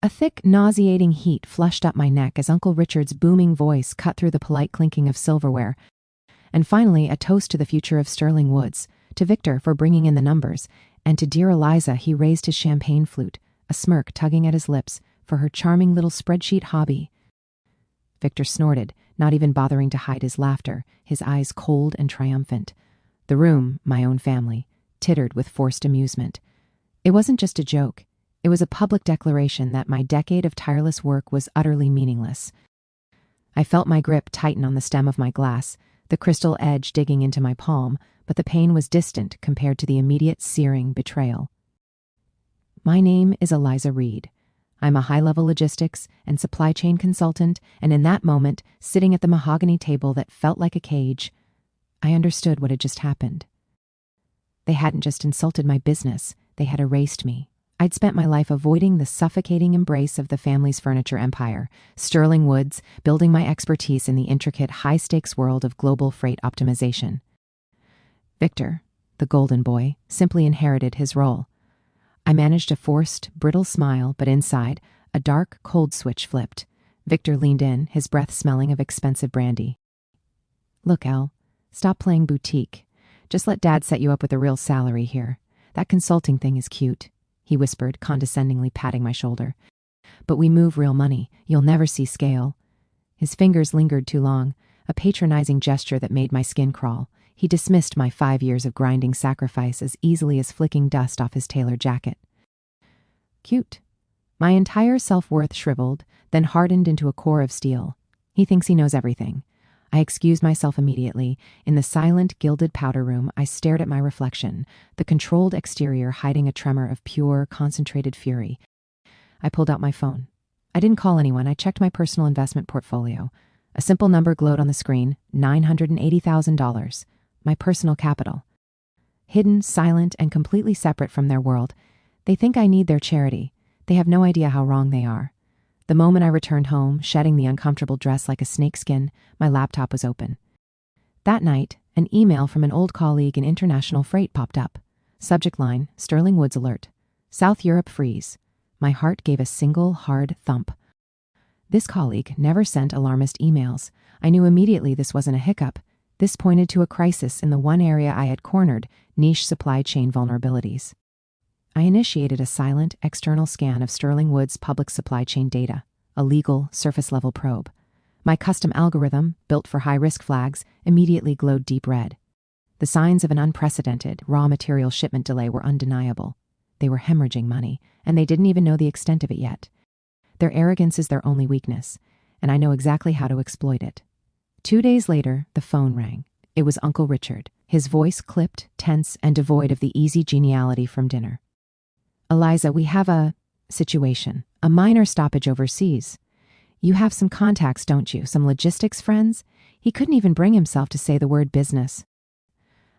A thick, nauseating heat flushed up my neck as Uncle Richard's booming voice cut through the polite clinking of silverware. And finally, a toast to the future of Sterling Woods, to Victor for bringing in the numbers, and to dear Eliza. He raised his champagne flute, a smirk tugging at his lips, for her charming little spreadsheet hobby. Victor snorted, not even bothering to hide his laughter, his eyes cold and triumphant. The room, my own family, tittered with forced amusement. It wasn't just a joke. It was a public declaration that my decade of tireless work was utterly meaningless. I felt my grip tighten on the stem of my glass, the crystal edge digging into my palm, but the pain was distant compared to the immediate searing betrayal. My name is Eliza Reed. I'm a high-level logistics and supply chain consultant, and in that moment, sitting at the mahogany table that felt like a cage, I understood what had just happened. They hadn't just insulted my business, they had erased me. I'd spent my life avoiding the suffocating embrace of the family's furniture empire, Sterling Woods, building my expertise in the intricate, high-stakes world of global freight optimization. Victor, the golden boy, simply inherited his role. I managed a forced, brittle smile, but inside, a dark, cold switch flipped. Victor leaned in, his breath smelling of expensive brandy. Look, Elle, stop playing boutique. Just let Dad set you up with a real salary here. That consulting thing is cute, he whispered, condescendingly patting my shoulder. But we move real money. You'll never see scale. His fingers lingered too long, a patronizing gesture that made my skin crawl. He dismissed my 5 years of grinding sacrifice as easily as flicking dust off his tailored jacket. Cute. My entire self-worth shriveled, then hardened into a core of steel. He thinks he knows everything. I excused myself immediately. In the silent, gilded powder room, I stared at my reflection, the controlled exterior hiding a tremor of pure, concentrated fury. I pulled out my phone. I didn't call anyone. I checked my personal investment portfolio. A simple number glowed on the screen, $980,000. My personal capital. Hidden, silent, and completely separate from their world. They think I need their charity. They have no idea how wrong they are. The moment I returned home, shedding the uncomfortable dress like a snakeskin, my laptop was open. That night, an email from an old colleague in international freight popped up. Subject line, Sterling Woods alert. South Europe freeze. My heart gave a single, hard thump. This colleague never sent alarmist emails. I knew immediately this wasn't a hiccup. This pointed to a crisis in the one area I had cornered, niche supply chain vulnerabilities. I initiated a silent, external scan of Sterling Woods' public supply chain data, a legal, surface-level probe. My custom algorithm, built for high-risk flags, immediately glowed deep red. The signs of an unprecedented, raw material shipment delay were undeniable. They were hemorrhaging money, and they didn't even know the extent of it yet. Their arrogance is their only weakness, and I know exactly how to exploit it. 2 days later, the phone rang. It was Uncle Richard, his voice clipped, tense, and devoid of the easy geniality from dinner. Eliza, we have a situation, a minor stoppage overseas. You have some contacts, don't you? Some logistics friends? He couldn't even bring himself to say the word business.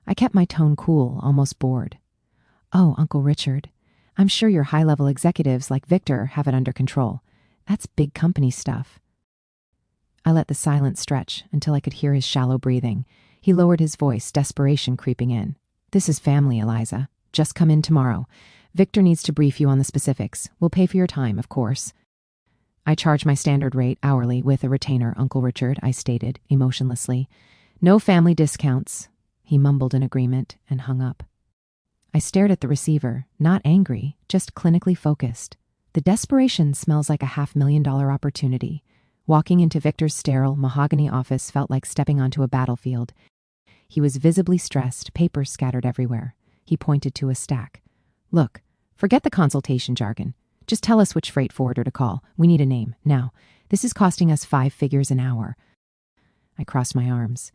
I kept my tone cool, almost bored. Oh, Uncle Richard, I'm sure your high-level executives like Victor have it under control. That's big company stuff. I let the silence stretch until I could hear his shallow breathing. He lowered his voice, desperation creeping in. This is family, Eliza. Just come in tomorrow. Victor needs to brief you on the specifics. We'll pay for your time, of course. I charge my standard rate hourly with a retainer, Uncle Richard, I stated, emotionlessly. No family discounts. He mumbled in agreement and hung up. I stared at the receiver, not angry, just clinically focused. The desperation smells like a $500,000 opportunity. Walking into Victor's sterile, mahogany office felt like stepping onto a battlefield. He was visibly stressed, papers scattered everywhere. He pointed to a stack. Look, forget the consultation jargon. Just tell us which freight forwarder to call. We need a name, now. This is costing us 5 figures an hour. I crossed my arms.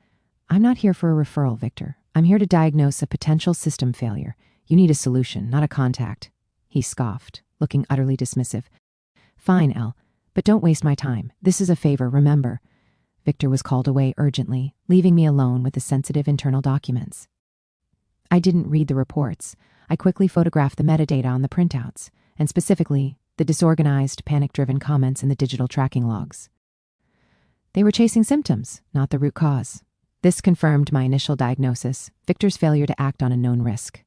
I'm not here for a referral, Victor. I'm here to diagnose a potential system failure. You need a solution, not a contact. He scoffed, looking utterly dismissive. Fine, Elle. But don't waste my time. This is a favor, remember. Victor was called away urgently, leaving me alone with the sensitive internal documents. I didn't read the reports. I quickly photographed the metadata on the printouts, and specifically, the disorganized, panic-driven comments in the digital tracking logs. They were chasing symptoms, not the root cause. This confirmed my initial diagnosis, Victor's failure to act on a known risk.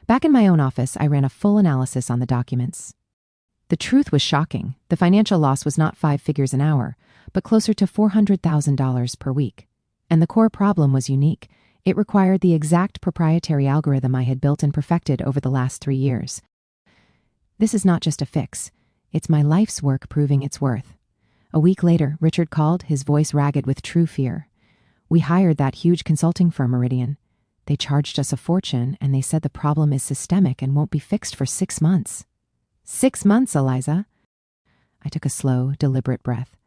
Back in my own office, I ran a full analysis on the documents. The truth was shocking. The financial loss was not 5 figures an hour, but closer to $400,000 per week. And the core problem was unique. It required the exact proprietary algorithm I had built and perfected over the last 3 years. This is not just a fix. It's my life's work proving its worth. A week later, Richard called, his voice ragged with true fear. We hired that huge consulting firm, Meridian. They charged us a fortune, and they said the problem is systemic and won't be fixed for 6 months. 6 months, Eliza. I took a slow, deliberate breath.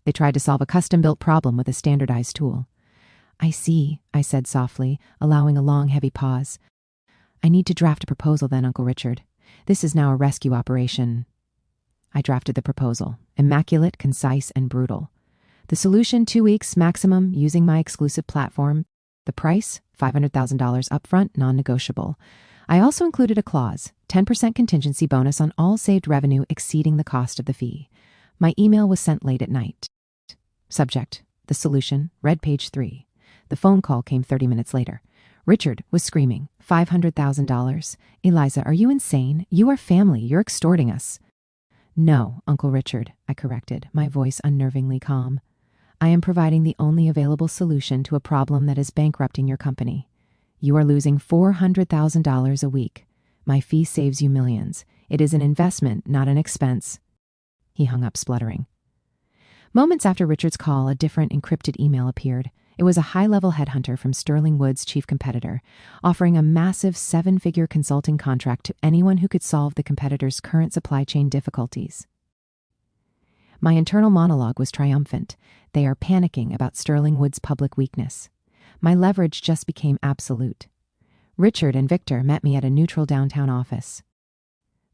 They tried to solve a custom-built problem with a standardized tool. I see, I said softly, allowing a long, heavy pause. I need to draft a proposal then, Uncle Richard. This is now a rescue operation. I drafted the proposal, immaculate, concise, and brutal. The solution, 2 weeks maximum using my exclusive platform. The price, $500,000 upfront, non-negotiable. I also included a clause, 10% contingency bonus on all saved revenue exceeding the cost of the fee. My email was sent late at night. Subject, the solution, read page 3. The phone call came 30 minutes later. Richard was screaming, $500,000? Eliza, are you insane? You are family. You're extorting us. No, Uncle Richard, I corrected, my voice unnervingly calm. I am providing the only available solution to a problem that is bankrupting your company. You are losing $400,000 a week. My fee saves you millions. It is an investment, not an expense. He hung up spluttering. Moments after Richard's call, a different encrypted email appeared. It was a high-level headhunter from Sterling Wood's chief competitor, offering a massive 7-figure consulting contract to anyone who could solve the competitor's current supply chain difficulties. My internal monologue was triumphant. They are panicking about Sterling Wood's public weakness. My leverage just became absolute. Richard and Victor met me at a neutral downtown office.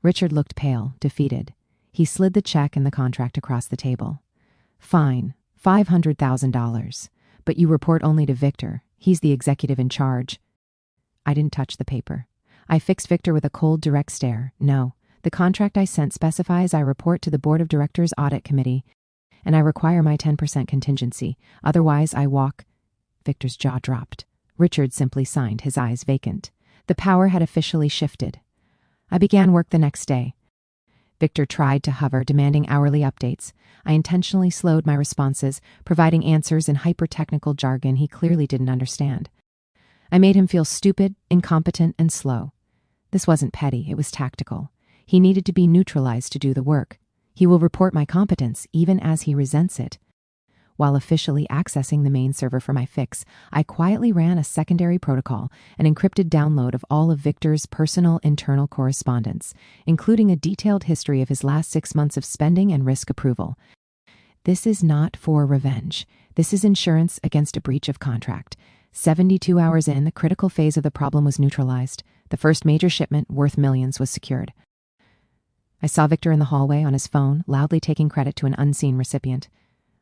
Richard looked pale, defeated. He slid the check and the contract across the table. Fine, $500,000. But you report only to Victor. He's the executive in charge. I didn't touch the paper. I fixed Victor with a cold, direct stare. No, the contract I sent specifies I report to the Board of Directors Audit Committee, and I require my 10% contingency. Otherwise, I walk. Victor's jaw dropped. Richard simply signed, his eyes vacant. The power had officially shifted. I began work the next day. Victor tried to hover, demanding hourly updates. I intentionally slowed my responses, providing answers in hyper-technical jargon he clearly didn't understand. I made him feel stupid, incompetent, and slow. This wasn't petty, it was tactical. He needed to be neutralized to do the work. He will report my competence, even as he resents it. While officially accessing the main server for my fix, I quietly ran a secondary protocol, an encrypted download of all of Victor's personal internal correspondence, including a detailed history of his last 6 months of spending and risk approval. This is not for revenge. This is insurance against a breach of contract. 72 hours in, the critical phase of the problem was neutralized. The first major shipment, worth millions, was secured. I saw Victor in the hallway on his phone, loudly taking credit to an unseen recipient.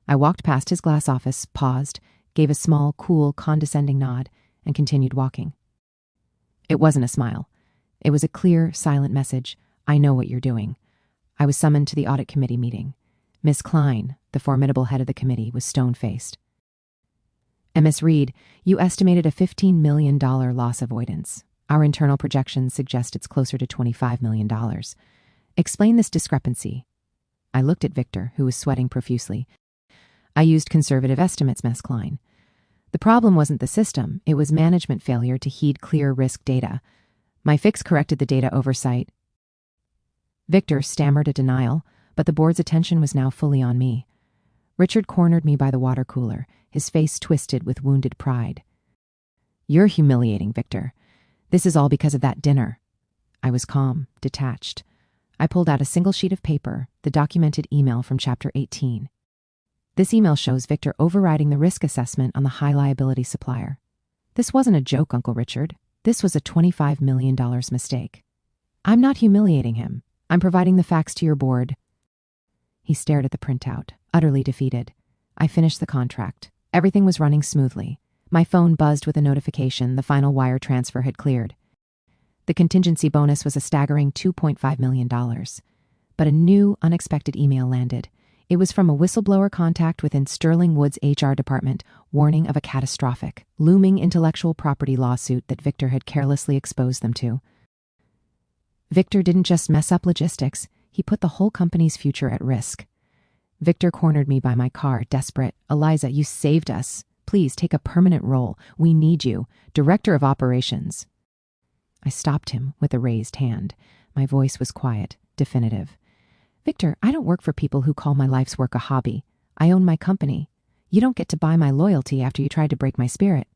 I walked past his glass office, paused, gave a small, cool, condescending nod, and continued walking. It wasn't a smile. It was a clear, silent message. I know what you're doing. I was summoned to the audit committee meeting. Miss Klein, the formidable head of the committee, was stone-faced. And Miss Reed, you estimated a $15 million loss avoidance. Our internal projections suggest it's closer to $25 million. Explain this discrepancy. I looked at Victor, who was sweating profusely. I used conservative estimates, Miss Klein. The problem wasn't the system, it was management failure to heed clear risk data. My fix corrected the data oversight. Victor stammered a denial, but the board's attention was now fully on me. Richard cornered me by the water cooler, his face twisted with wounded pride. You're humiliating, Victor. This is all because of that dinner. I was calm, detached. I pulled out a single sheet of paper, the documented email from Chapter 18. This email shows Victor overriding the risk assessment on the high liability supplier. This wasn't a joke, Uncle Richard. This was a $25 million mistake. I'm not humiliating him. I'm providing the facts to your board. He stared at the printout, utterly defeated. I finished the contract. Everything was running smoothly. My phone buzzed with a notification the final wire transfer had cleared. The contingency bonus was a staggering $2.5 million. But a new, unexpected email landed. It was from a whistleblower contact within Sterling Wood's HR department, warning of a catastrophic, looming intellectual property lawsuit that Victor had carelessly exposed them to. Victor didn't just mess up logistics, He put the whole company's future at risk. Victor cornered me by my car, desperate. "Eliza, you saved us. Please take a permanent role. We need you. Director of Operations." I stopped him with a raised hand. My voice was quiet, definitive. "Victor, I don't work for people who call my life's work a hobby. I own my company. You don't get to buy my loyalty after you tried to break my spirit."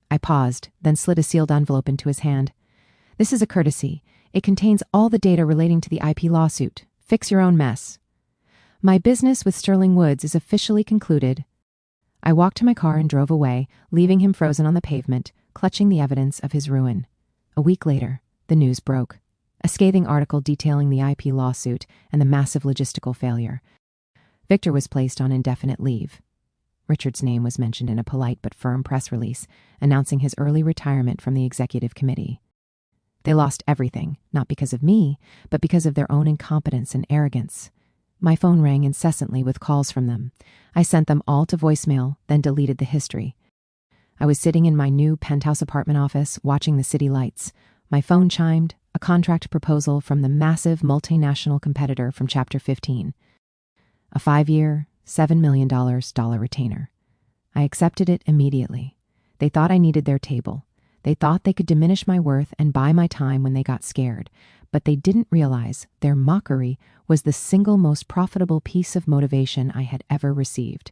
I paused, then slid a sealed envelope into his hand. "This is a courtesy. It contains all the data relating to the IP lawsuit. Fix your own mess. My business with Sterling Woods is officially concluded." I walked to my car and drove away, leaving him frozen on the pavement, clutching the evidence of his ruin. A week later, the news broke. A scathing article detailing the IP lawsuit and the massive logistical failure. Victor was placed on indefinite leave. Richard's name was mentioned in a polite but firm press release, announcing his early retirement from the executive committee. They lost everything, not because of me, but because of their own incompetence and arrogance. My phone rang incessantly with calls from them. I sent them all to voicemail, then deleted the history. I was sitting in my new penthouse apartment office, watching the city lights. My phone chimed, a contract proposal from the massive multinational competitor from Chapter 15. A 5-year, $7 million dollar retainer. I accepted it immediately. They thought I needed their table. They thought they could diminish my worth and buy my time when they got scared, but they didn't realize their mockery was the single most profitable piece of motivation I had ever received.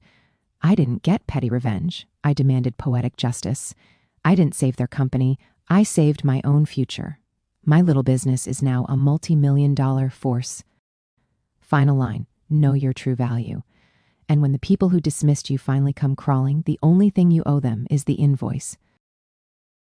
I didn't get petty revenge. I demanded poetic justice. I didn't save their company. I saved my own future. My little business is now a multi-million-dollar force. Final line, know your true value. And when the people who dismissed you finally come crawling, the only thing you owe them is the invoice.